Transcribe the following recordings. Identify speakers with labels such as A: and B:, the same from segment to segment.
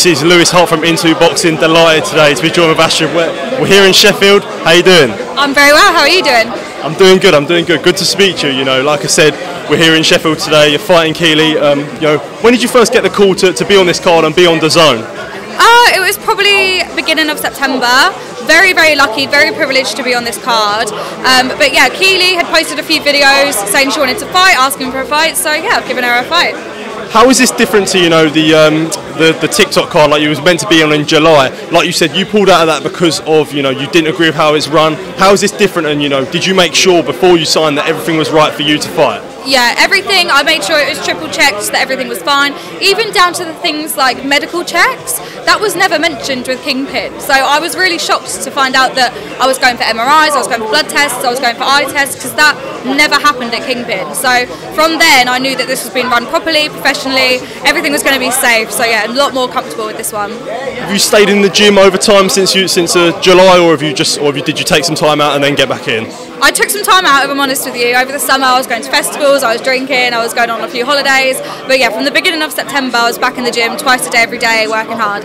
A: This is Lewis Hart from Into Boxing, delighted today to be joined with Astrid Wett. We're here in Sheffield. How you doing?
B: I'm very well, how are you doing?
A: I'm doing good, Good to speak to you, you know. Like I said, we're here in Sheffield today, you're fighting Keeley. You know, when did you first get the call to be on this card and be on the zone?
B: It was probably beginning of September. Very, very lucky, very privileged to be on this card. But yeah, Keeley had posted a few videos saying she wanted to fight, asking for a fight, so yeah, I've given her a fight.
A: How is this different to, you know, the TikTok card like you was meant to be on in July? Like you said, you pulled out of that because of, you know, you didn't agree with how it's run. How is this different, and, you know, did you make sure before you signed that everything was right for you to fight?
B: Yeah, everything, I made sure it was triple checked, that everything was fine, even down to the things like medical checks. That was never mentioned with Kingpin, so I was really shocked to find out that I was going for MRIs, I was going for blood tests, I was going for eye tests, because that never happened at Kingpin. So from then I knew that this was being run properly, professionally, everything was going to be safe, so yeah, a lot more comfortable with this one.
A: Have you stayed in the gym over time since July, or did you take some time out and then get back in?
B: I took some time out, if I'm honest with you. Over the summer I was going to festivals, I was drinking, I was going on a few holidays. But yeah, from the beginning of September I was back in the gym twice a day, every day, working hard.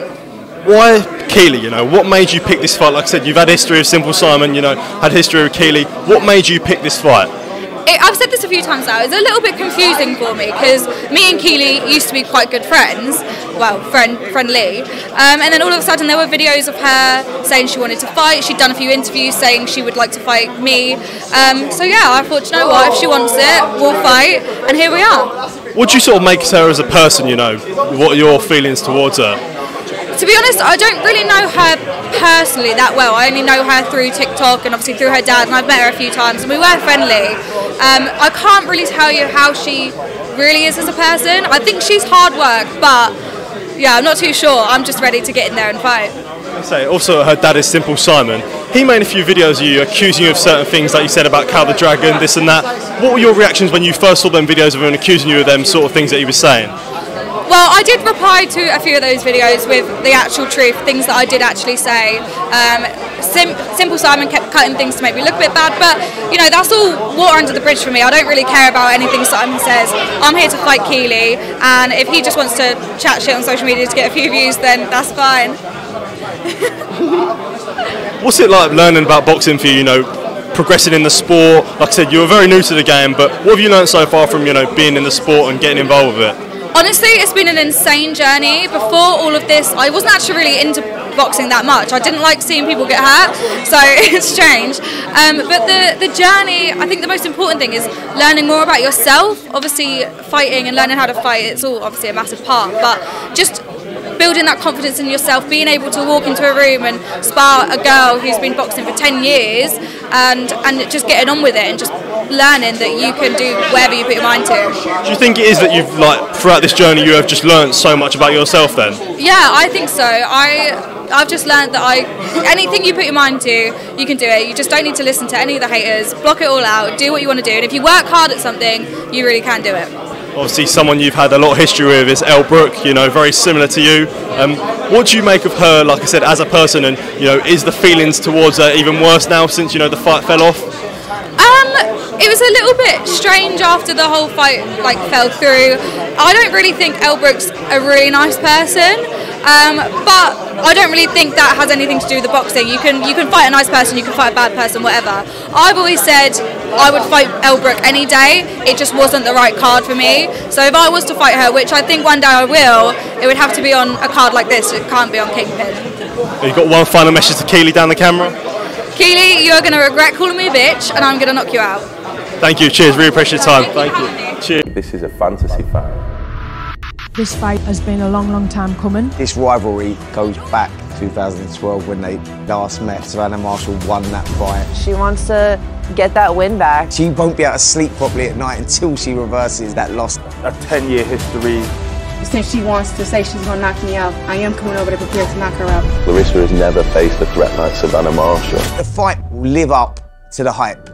A: Why Keeley, you know? What made you pick this fight? Like I said, you've had history of Simple Simon, you know, had history with Keeley. What made you pick this fight?
B: I've said this a few times now, it's a little bit confusing for me because me and Keeley used to be quite good friends, well, friendly, and then all of a sudden there were videos of her saying she wanted to fight. She'd done a few interviews saying she would like to fight me, so yeah, I thought, you know what, if she wants it, we'll fight, and here we are.
A: What do you sort of make her as a person, you know? What are your feelings towards her?
B: To be honest, I don't really know her personally that well. I only know her through TikTok and obviously through her dad, and I've met her a few times and we were friendly. I can't really tell you how she really is as a person. I think she's hard work, but yeah, I'm not too sure. I'm just ready to get in there and fight.
A: Also, her dad is Simple Simon. He made a few videos of you accusing you of certain things, like you said about Cow the Dragon, this and that. What were your reactions when you first saw them videos of him accusing you of them sort of things that he was saying?
B: Well, I did reply to a few of those videos with the actual truth, things that I did actually say. Simple Simon kept cutting things to make me look a bit bad, but you know, that's all water under the bridge for me. I don't really care about anything Simon says. I'm here to fight Keeley, and if he just wants to chat shit on social media to get a few views, then that's fine.
A: What's it like learning about boxing for you, you know, progressing in the sport? Like I said, you were very new to the game, but what have you learned so far from, you know, being in the sport and getting involved with it?
B: Honestly, it's been an insane journey. Before all of this, I wasn't actually really into boxing that much. I didn't like seeing people get hurt, so it's strange. But the journey, I think the most important thing is learning more about yourself. Obviously, fighting and learning how to fight, it's all obviously a massive part, but just building that confidence in yourself, being able to walk into a room and spar a girl who's been boxing for 10 years and just getting on with it and just learning that you can do whatever you put your mind to.
A: Do you think it is that you've, like, throughout this journey you have just learned so much about yourself then?
B: Yeah, I think so. I've just learned that anything you put your mind to, you can do it. You just don't need to listen to any of the haters, block it all out, do what you want to do, and if you work hard at something, you really can do it.
A: Obviously, someone you've had a lot of history with is Elle Brooke, you know, very similar to you. What do you make of her, like I said, as a person, and, you know, is the feelings towards her even worse now since, you know, the fight fell off?
B: It was a little bit strange after the whole fight fell through. I don't really think Elle Brooke's a really nice person, but I don't really think that has anything to do with the boxing. You can fight a nice person, you can fight a bad person, whatever. I've always said I would fight Elle Brooke any day. It just wasn't the right card for me. So if I was to fight her, which I think one day I will, it would have to be on a card like this. It can't be on Kingpin.
A: You've got one final message to Keeley down the camera?
B: Keeley, you're going to regret calling me a bitch, and I'm going to knock you out.
A: Thank you, cheers, really appreciate your time. Thank you. Cheers.
C: This is a fantasy fight.
D: This fight has been a long, long time coming.
E: This rivalry goes back to 2012 when they last met. Savannah Marshall won that fight.
F: She wants to get that win back.
E: She won't be able to sleep properly at night until she reverses that loss.
C: A 10-year history.
G: Since she wants to say she's going to knock me out, I am coming over to prepare to knock her out.
C: Larissa has never faced a threat like Savannah Marshall.
E: The fight will live up to the hype.